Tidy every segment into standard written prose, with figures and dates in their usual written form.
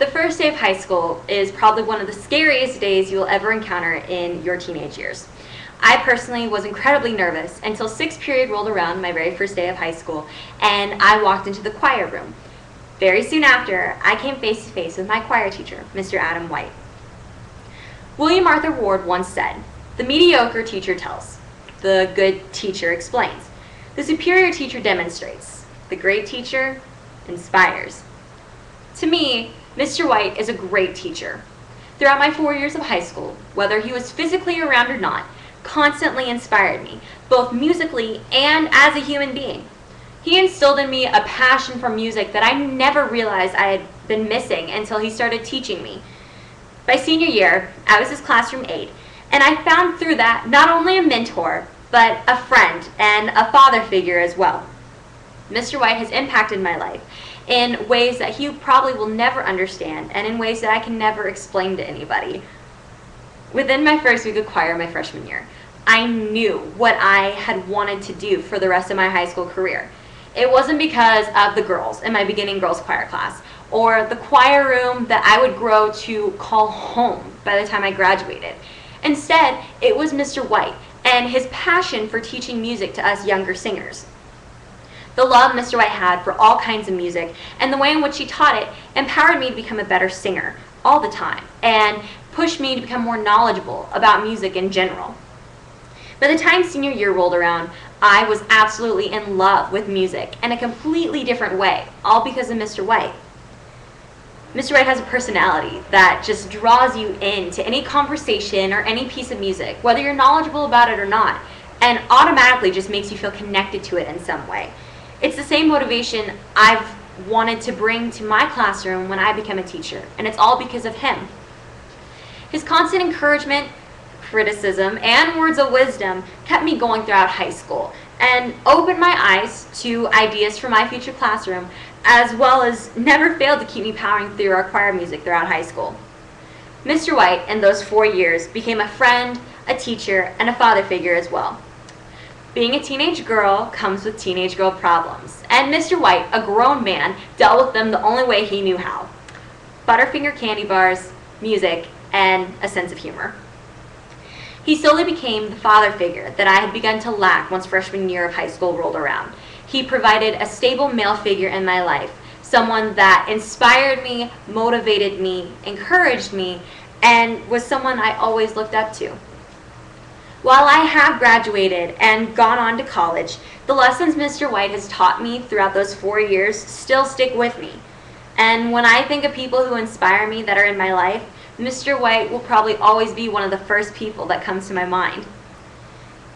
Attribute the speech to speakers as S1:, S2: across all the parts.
S1: The first day of high school is probably one of the scariest days you will ever encounter in your teenage years. I personally was incredibly nervous until sixth period rolled around, my very first day of high school, and I walked into the choir room. Very soon after, I came face to face with my choir teacher, Mr. Adam White. William Arthur Ward once said, "The mediocre teacher tells, the good teacher explains, the superior teacher demonstrates, the great teacher inspires." To me, Mr. White is a great teacher. Throughout my 4 years of high school, whether he was physically around or not, constantly inspired me, both musically and as a human being. He instilled in me a passion for music that I never realized I had been missing until he started teaching me. By senior year, I was his classroom aide, and I found through that not only a mentor, but a friend and a father figure as well. Mr. White has impacted my life in ways that he probably will never understand and in ways that I can never explain to anybody. Within my first week of choir my freshman year, I knew what I had wanted to do for the rest of my high school career. It wasn't because of the girls in my beginning girls choir class or the choir room that I would grow to call home by the time I graduated. Instead, it was Mr. White and his passion for teaching music to us younger singers. The love Mr. White had for all kinds of music and the way in which he taught it empowered me to become a better singer all the time and pushed me to become more knowledgeable about music in general. By the time senior year rolled around, I was absolutely in love with music in a completely different way, all because of Mr. White. Mr. White has a personality that just draws you into any conversation or any piece of music, whether you're knowledgeable about it or not, and automatically just makes you feel connected to it in some way. It's the same motivation I've wanted to bring to my classroom when I became a teacher, and it's all because of him. His constant encouragement, criticism, and words of wisdom kept me going throughout high school and opened my eyes to ideas for my future classroom, as well as never failed to keep me powering through our choir music throughout high school. Mr. White, in those 4 years, became a friend, a teacher, and a father figure as well. Being a teenage girl comes with teenage girl problems, and Mr. White, a grown man, dealt with them the only way he knew how. Butterfinger candy bars, music, and a sense of humor. He slowly became the father figure that I had begun to lack once freshman year of high school rolled around. He provided a stable male figure in my life, someone that inspired me, motivated me, encouraged me, and was someone I always looked up to. While I have graduated and gone on to college, the lessons Mr. White has taught me throughout those 4 years still stick with me. And when I think of people who inspire me that are in my life, Mr. White will probably always be one of the first people that comes to my mind.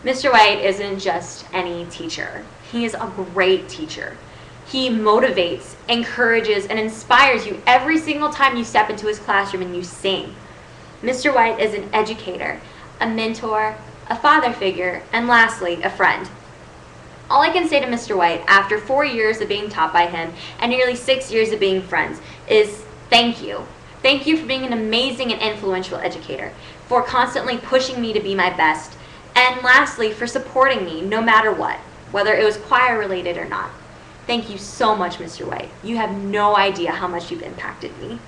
S1: Mr. White isn't just any teacher. He is a great teacher. He motivates, encourages, and inspires you every single time you step into his classroom and you sing. Mr. White is an educator, a mentor, a father figure, and lastly, a friend. All I can say to Mr. White after 4 years of being taught by him and nearly 6 years of being friends is thank you. Thank you for being an amazing and influential educator, for constantly pushing me to be my best, and lastly, for supporting me no matter what, whether it was choir related or not. Thank you so much, Mr. White. You have no idea how much you've impacted me.